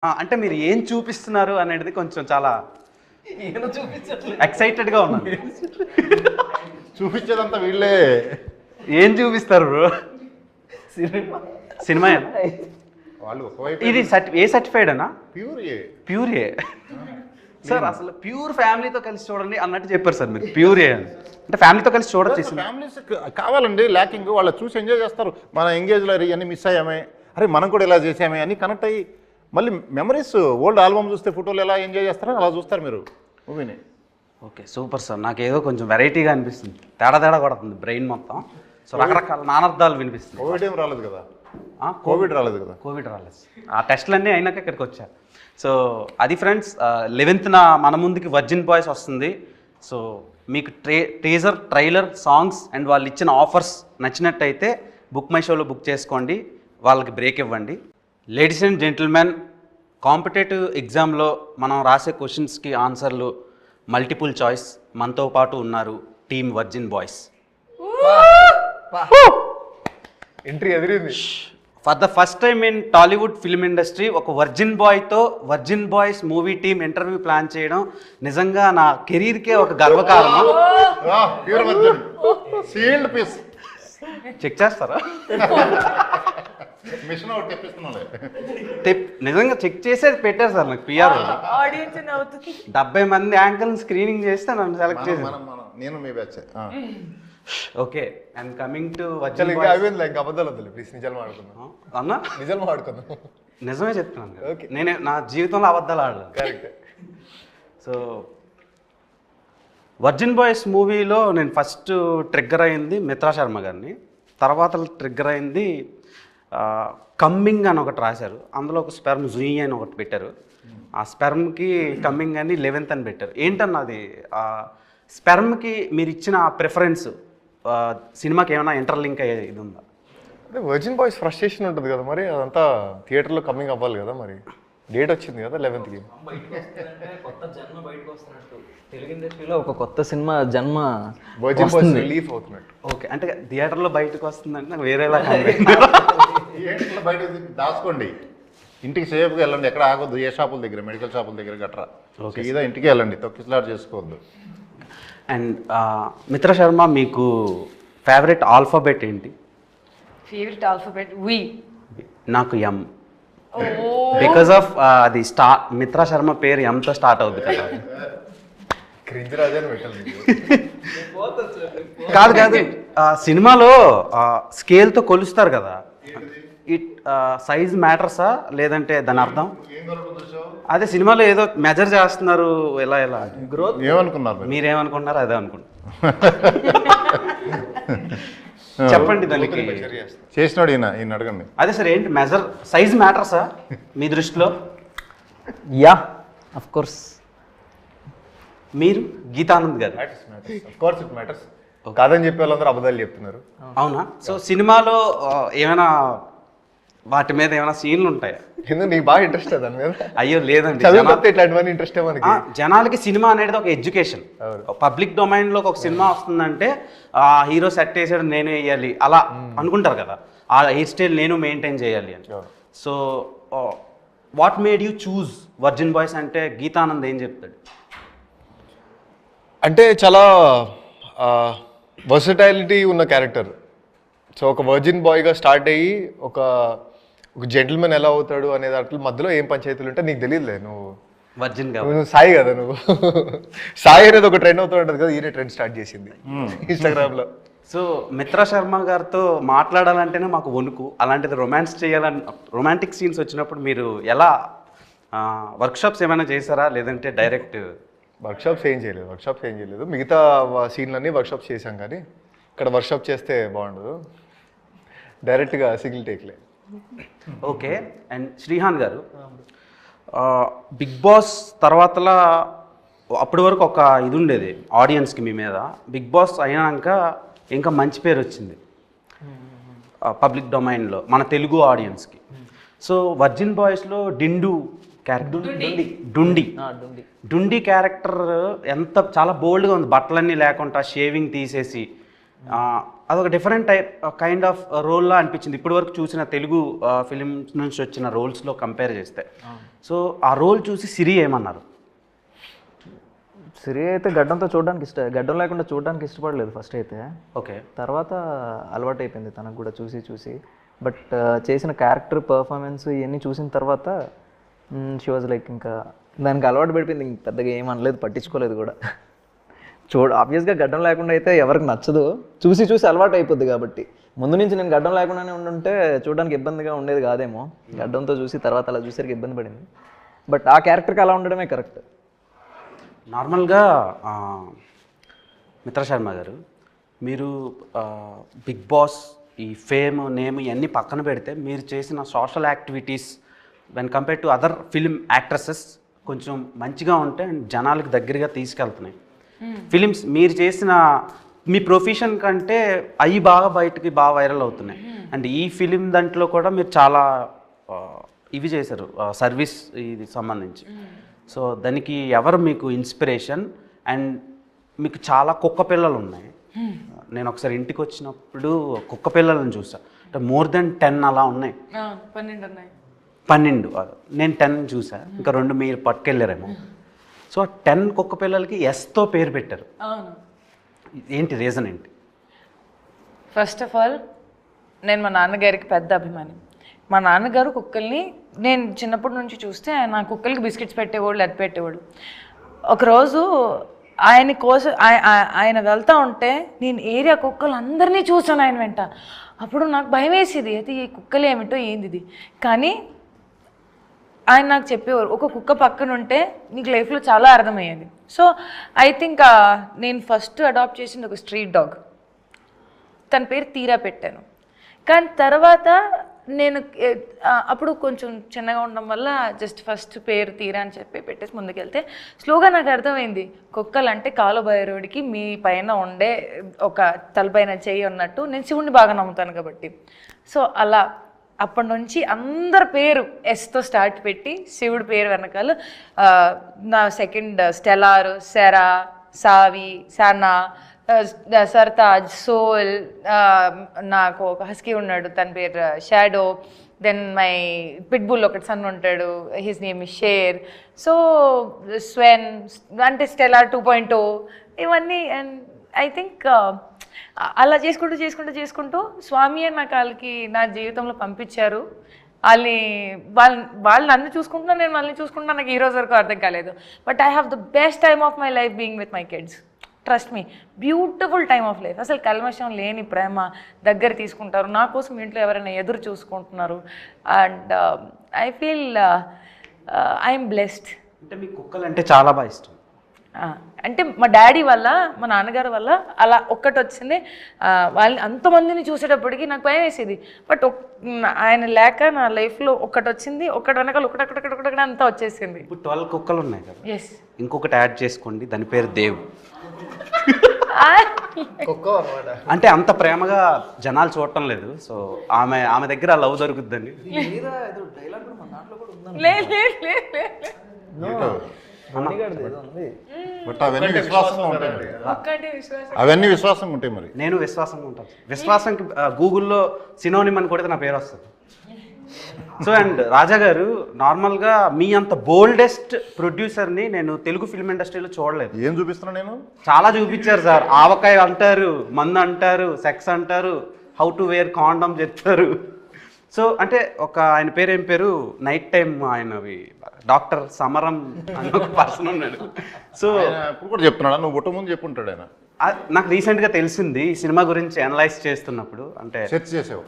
అంటే మీరు ఏం చూపిస్తున్నారు అనేది కొంచెం చాలా ఎక్సైటెడ్గా ఉన్నాను. చూపించేదంతా వీళ్ళే. ఏం చూపిస్తారు బ్రో? సినిమా వాళ్ళు ఒకవైపు ఇది ఏ సర్టిఫైడ్ అన్నా? ప్యూర్ ఏ. సార్ అసలు ప్యూర్ ఫ్యామిలీతో కలిసి చూడండి అన్నట్టు చెప్పారు సార్ మీరు. ప్యూర్ ఏ అంటే ఫ్యామిలీతో కలిసి చూడొచ్చు. ఫ్యామిలీస్ కావాలండి, ల్యాకింగ్ వాళ్ళు చూసి ఎంజాయ్ చేస్తారు. మన ఎంగేజ్లో ఇవన్నీ మిస్ అయ్యామే, అరే మనం కూడా ఇలా చేసామే అని కనెక్ట్ అయ్యి మళ్ళీ మెమరీస్ ఓల్డ్ ఆల్బమ్ చూస్తే ఫోటోలు ఎలా ఎంజాయ్ చేస్తారో అలా చూస్తారు మీరు మూవీని. Okay super sir. నాకు ఏదో కొంచెం వెరైటీగా అనిపిస్తుంది, తేడా కొడుతుంది బ్రెయిన్ మొత్తం. సో రకరకాల నానార్థాలు వినిపిస్తుంది. కోవిడ్ ఏం రాలేదు కదా? కోవిడ్ రాలేదు కదా? కోవిడ్ రాలేదు. ఆ టెస్టులన్నీ అయినాక ఇక్కడికి వచ్చారు. సో అది ఫ్రెండ్స్, 11th మన ముందుకి వర్జిన్ బాయ్స్ వస్తుంది. సో మీకు టీజర్, ట్రైలర్, సాంగ్స్ అండ్ వాళ్ళు ఇచ్చిన ఆఫర్స్ నచ్చినట్టయితే బుక్ మై షోలో బుక్ చేసుకోండి, వాళ్ళకి బ్రేక్ ఇవ్వండి. లేడీస్ అండ్ జెంటిల్మెన్, కాంపిటేటివ్ ఎగ్జామ్లో మనం రాసే క్వశ్చన్స్కి ఆన్సర్లు మల్టిపుల్ చాయిస్. మనతో పాటు ఉన్నారు టీమ్ వర్జిన్ బాయ్స్. ఎంట్రీ ఎదిరింది. For the first time in Tollywood film industry ఒక వర్జిన్ బాయ్తో virgin boys movie team interview plan చేయడం నిజంగా నా కెరీర్కే ఒక గర్వకారణం. Pure virgin sealed piece. Check చేస్తారా? మిషన్ ఒకటి తెప్పిస్తున్నాలే. నిజంగా చెక్ చేసేది పెట్టారు సార్ నాకు పిఆర్. ఆడియన్స్ నవ్వుతుంది. 70 మంది యాంకర్ని స్క్రీనింగ్ చేస్తే నన్ను సెలెక్ట్ చేశారు. నేను మీ batch. Okay, and coming to అసలు ఇంకా అయిపోయింది, ఇంకా అబద్ధాలు వద్దులే ప్లీజ్, నిజాలు మాట్లాడుకుందాం అన్న. నిజాలు మాట్లాడుకుందాం. నిజమే చెప్తున్నాను. ఓకే, నేను నా జీవితంలో అబద్ధాలు ఆడలేదు. కరెక్ట్. సో వర్జిన్ బాయ్స్ మూవీలో నేను ఫస్ట్ ట్రిగ్గర్ అయింది మిత్రా శర్మ గారిని. తర్వాత ట్రిగ్గర్ అయింది కమ్మింగ్ అని ఒకటి రాశారు, అందులో ఒక స్పెర్మ్ జుయి అని ఒకటి పెట్టారు. ఆ స్పెర్మ్కి కమ్మింగ్ అని 11th అని పెట్టారు. ఏంటన్నది స్పెర్మ్కి మీరు ఇచ్చిన ప్రిఫరెన్స్ సినిమాకి ఏమైనా ఇంటర్లింక్ అయ్యే ఇది ఉందా? అదే వర్జిన్ బాయ్స్ ఫ్రస్ట్రేషన్ ఉంటుంది కదా, మరి అదంతా థియేటర్లో కమింగ్ అవ్వాలి కదా, మరి డేట్ వచ్చింది కదా 11th. కొత్త జన్మ బయటకు వస్తున్నట్టు తెలుగు ఇండస్ట్రీలో ఒక కొత్త సినిమా జన్మ వర్జిన్ బాయ్స్ రిలీఫ్ అవుతున్నట్టు. ఓకే, అంటే థియేటర్లో బయటకు వస్తుందంటే నాకు వేరేలా బయట దాచుకోండి, ఇంటికి సేఫ్గా వెళ్ళండి, ఎక్కడ ఆగొద్దు, ఏ షాపుల దగ్గర, మెడికల్ షాపుల దగ్గర గట్రా. ఓకే, ఇదా ఇంటికి వెళ్ళండి, తొక్కిసలాట్ చేసుకోవద్దు. అండ్ మిత్రా శర్మ, మీకు ఫేవరెట్ ఆల్ఫాబెట్ ఏంటి? ఫేవరెట్ ఆల్ఫాబెట్ వి. నాకు ఎం. బికాస్ ఆఫ్ అది మిత్రా శర్మ పేరు ఎంతో స్టార్ట్ అవుతుంది కదా. క్రింజ్ రాజాని పెట్టాలి. కాదు సినిమాలో స్కేల్తో కొలుస్తారు కదా, ఇట్ సైజ్ మ్యాటర్సా లేదంటే దాని అర్థం? అదే సినిమాలో ఏదో మెజర్ చేస్తున్నారు, ఎలా గ్రోత్ ఏమనుకున్నారు? మీరేమనుకున్నారు? అదే అనుకుంటున్నారు. చెప్పండి దానికి. చేసినాడు ఈయన అడగండి. అదే సార్, ఏంటి మెజర్ సైజ్ మ్యాటర్సా మీ దృష్టిలో? Yeah, of course. మీరు గీతానంద్ గారు కాదని చెప్పే వాళ్ళందరూ అబద్ధాలు చెప్తున్నారు. అవునా? సో సినిమాలో ఏమైనా వాటి మీద ఏమైనా సీన్లు ఉంటాయా? ఎందుకు నీకు బాగా ఇంట్రెస్ట్ దాని మీద? అయ్యో లేదండి, చదివితే ఇట్లాంటివన్నీ ఇంట్రెస్ట్ మనకి. జనాలకి సినిమా అనేది ఒక ఎడ్యుకేషన్. పబ్లిక్ డొమైన్లో ఒక సినిమా వస్తుందంటే హీరో సెట్ వేసాడు నేను వేయాలి అలా అనుకుంటారు కదా, ఆ హెయిర్ స్టైల్ నేను మెయింటైన్ చేయాలి అని. So what made you choose virgin boys అంటే గీతానంద్ ఏం చెప్తాడు? అంటే చాలా వర్సటైలిటీ ఉన్న క్యారెక్టర్. సో ఒక వర్జిన్ బాయ్గా స్టార్ట్ అయ్యి ఒక జెంటిల్మెన్ ఎలా అవుతాడు అనే దాంట్లో మధ్యలో ఏం పంచాయతీలు ఉంటే నీకు తెలియదులే. నువ్వు వర్జిన్ నువ్వు సాయి కదా, నువ్వు సాయి అనేది ఒక ట్రెండ్ అవుతూ ఉంటుంది కదా, ఈయన ట్రెండ్ స్టార్ట్ చేసింది ఇన్స్టాగ్రామ్లో. సో మిత్రా శర్మ గారితో మాట్లాడాలంటేనే మాకు వణుకు, అలాంటిది రొమాన్స్ చేయాలని రొమాంటిక్ సీన్స్ వచ్చినప్పుడు మీరు ఎలా వర్క్షాప్స్ ఏమైనా చేశారా లేదంటే డైరెక్ట్? వర్క్షాప్స్ ఏం చేయలేదు. మిగతా సీన్లన్నీ వర్క్షాప్స్ చేశాం, కానీ ఇక్కడ వర్క్షాప్ చేస్తే బాగుండదు, డైరెక్ట్గా సింగిల్ టేక్లే. ఓకే, అండ్ శ్రీహాన్ గారు, బిగ్ బాస్ తర్వాతలా అప్పటి వరకు ఒక ఇది ఉండేది ఆడియన్స్కి మీ మీద, బిగ్ బాస్ అయినాక ఇంకా మంచి పేరు వచ్చింది పబ్లిక్ డొమైన్లో మన తెలుగు ఆడియన్స్కి. సో వర్జిన్ బాయ్స్లో డిండు క్యారెక్టర్, డుండి క్యారెక్టర్ ఎంత చాలా బోల్డ్గా ఉంది, బట్టలన్నీ లేకుండా షేవింగ్ తీసేసి అదొక డిఫరెంట్ కైండ్ ఆఫ్ రోల్లా అనిపించింది ఇప్పటి వరకు చూసిన తెలుగు ఫిలిం నుంచి వచ్చిన రోల్స్లో కంపేర్ చేస్తే. సో ఆ రోల్ చూసి సిరి ఏమన్నారు? సిరి అయితే గడ్డంతో చూడడానికి గడ్డం లేకుండా చూడడానికి ఇష్టపడలేదు ఫస్ట్ అయితే. ఓకే. తర్వాత అలవాటు అయిపోయింది తనకు కూడా చూసి. బట్ చేసిన క్యారెక్టర్ పర్ఫార్మెన్స్ ఇవన్నీ చూసిన తర్వాత షీ వాజ్ లైక్ ఇంకా దానికి అలవాటు పడిపోయింది. ఇంక పెద్దగా ఏం అనలేదు, పట్టించుకోలేదు కూడా. ఆబ్వియస్గా గడ్డం లేకుండా అయితే ఎవరికి నచ్చదు, చూసి అలవాటు అయిపోద్ది. కాబట్టి ముందు నుంచి నేను గడ్డం లేకుండానే ఉండుంటే చూడడానికి ఇబ్బందిగా ఉండేది కాదేమో. గడ్డంతో చూసి తర్వాత అలా చూసరికి ఇబ్బంది పడింది. బట్ ఆ క్యారెక్టర్కి అలా ఉండడమే కరెక్ట్. నార్మల్గా మిత్ర శర్మ గారు, మీరు బిగ్ బాస్, ఈ ఫేమ్, నేమ్ ఇవన్నీ పక్కన పెడితే మీరు చేసిన social activities when compare to other film actresses కొంచెం మంచిగా ఉంటే అండ్ జనాలకు దగ్గరగా తీసుకెళ్తున్నాయి. ఫిలిమ్స్ మీరు చేసిన మీ ప్రొఫెషన్ కంటే అవి బయటకి బాగా వైరల్ అవుతున్నాయి. అండ్ ఈ ఫిలిం దాంట్లో కూడా మీరు చాలా ఇవి చేశారు సర్వీస్ ఇది సంబంధించి. సో దానికి ఎవరు మీకు ఇన్స్పిరేషన్? అండ్ మీకు చాలా కుక్క పిల్లలు ఉన్నాయి. నేను ఒకసారి ఇంటికి వచ్చినప్పుడు కుక్క పిల్లలను చూసా, అంటే మోర్ దెన్ 10 అలా ఉన్నాయి. 12 నేను 10 చూసా, ఇంకా 2 మీరు పట్టుకెళ్ళారేమో. సో 10 కుక్క పిల్లలకి ఎస్తో పేరు పెట్టారు. ఏంటి రీజన్ ఏంటి? ఫస్ట్ ఆఫ్ ఆల్ నేను మా నాన్నగారికి పెద్ద అభిమాని. మా నాన్నగారు కుక్కల్ని నేను చిన్నప్పటి నుంచి చూస్తే ఆయన కుక్కలకి బిస్కెట్స్ పెట్టేవాళ్ళు, అది పెట్టేవాడు. ఒకరోజు ఆయన కోసం ఆయన వెళ్తా ఉంటే నేను ఏరియా కుక్కలు అందరినీ చూసాను ఆయన వెంట. అప్పుడు నాకు భయం వేసేది, అయితే ఈ కుక్కలు ఏమిటో ఏంది ఇది. కానీ ఆయన నాకు చెప్పేవారు, ఒక కుక్క పక్కన ఉంటే నీకు లైఫ్లో చాలా అర్థమయ్యేది. సో ఐ థింక్ నేను ఫస్ట్ అడాప్ట్ చేసింది ఒక స్ట్రీట్ డాగ్. తన పేరు తీరా పెట్టాను. కానీ తర్వాత నేను అప్పుడు కొంచెం చిన్నగా ఉండడం వల్ల జస్ట్ ఫస్ట్ పేరు తీరా అని చెప్పి పెట్టేసి ముందుకెళ్తే స్లోగా నాకు అర్థమైంది, కుక్కలు అంటే కాలుబైరోడికి మీ పైన ఉండే ఒక తలపైన చెయ్యి ఉన్నట్టు. నేను శివుణ్ణి బాగా నమ్ముతాను కాబట్టి. సో అలా అప్పటి నుంచి అందరి పేరు ఎస్తో స్టార్ట్ పెట్టి శివుడి పేరు వెనకాల నా సెకండ్ స్టెలార్, సెరా, సావి, సనా, సర్తాజ్, సోల్, నాకు ఒక హస్కీ ఉన్నాడు తన పేరు షాడో, దెన్ మై పిట్బుల్ ఒకటి సన్ ఉంటాడు, his name is Sher. So Sven అంటే స్టెలార్ 2.0 ఇవన్నీ. అండ్ ఐ థింక్ అలా చేసుకుంటూ స్వామి అని నాకు వాళ్ళకి నా జీవితంలో పంపించారు. వాళ్ళు నన్ను చూసుకుంటున్నా, నేను వాళ్ళని చూసుకుంటున్నా. నాకు ఈ రోజు వరకు అర్థం కాలేదు. But I have the best time of my life being with my kids. Trust me, beautiful time of life. అసలు కల్మషం లేని ప్రేమ, దగ్గర తీసుకుంటారు. నా కోసం ఇంట్లో ఎవరైనా ఎదురు చూసుకుంటున్నారు. And I feel I'm blessed. అంటే మీకు కుక్కలు అంటే చాలా బాగా ఇష్టం. అంటే మా డాడీ వల్ల, మా నాన్నగారి వల్ల అలా ఒక్కటి వచ్చింది. వాళ్ళని అంతమందిని చూసేటప్పటికి నాకు భయం వేసేది. బట్ ఆయన లేక నా లైఫ్లో ఒక్కటి వచ్చింది. ఒక్కటి వెనకాల ఒకటి అంతా వచ్చేసింది. ఇప్పుడు 12 కుక్కలు ఉన్నాయి కదా, ఎస్. ఇంకొకటి యాడ్ చేసుకోండి, దాని పేరు దేవ్. అంటే అంత ప్రేమగా జనాలు చూడటం లేదు. సో ఆమె దగ్గర లవ్ దొరుకుద్దండి. బట్ అవన్నీ విశ్వాసంగా ఉంటాయండి. అవన్నీ విశ్వాసంగా ఉంటాయి. మరి నేను విశ్వాసంగా ఉంటాను. విశ్వాసంకి గూగుల్లో సినోనిమ్ అని కొడితే నా పేరు వస్తుంది. సో అండ్ రాజా గారు, నార్మల్గా మీ అంత బోల్డెస్ట్ ప్రొడ్యూసర్ని నేను తెలుగు ఫిల్మ్ ఇండస్ట్రీలో చూడలేదు. ఏం చూపిస్తున్నా నేను? చాలా చూపించారు సార్. ఆవకాయ అంటారు, మందు అంటారు, సెక్స్ అంటారు, హౌ టు వేర్ కాండమ్ చెప్తారు. సో అంటే ఆయన పేరు ఏం పేరు, నైట్ టైం ఆయనవి డాక్టర్ సమరం అని ఒక పర్సన్ ఉన్నాడు. సో ఇప్పుడు కూడా చెప్తున్నాడా? నువ్వు బుట్ట ముందు చెప్పుంటాడు ఆయన. నాకు రీసెంట్గా తెలిసింది ఈ సినిమా గురించి అనలైజ్ చేస్తున్నప్పుడు. అంటే సెర్చ్ చేసావు?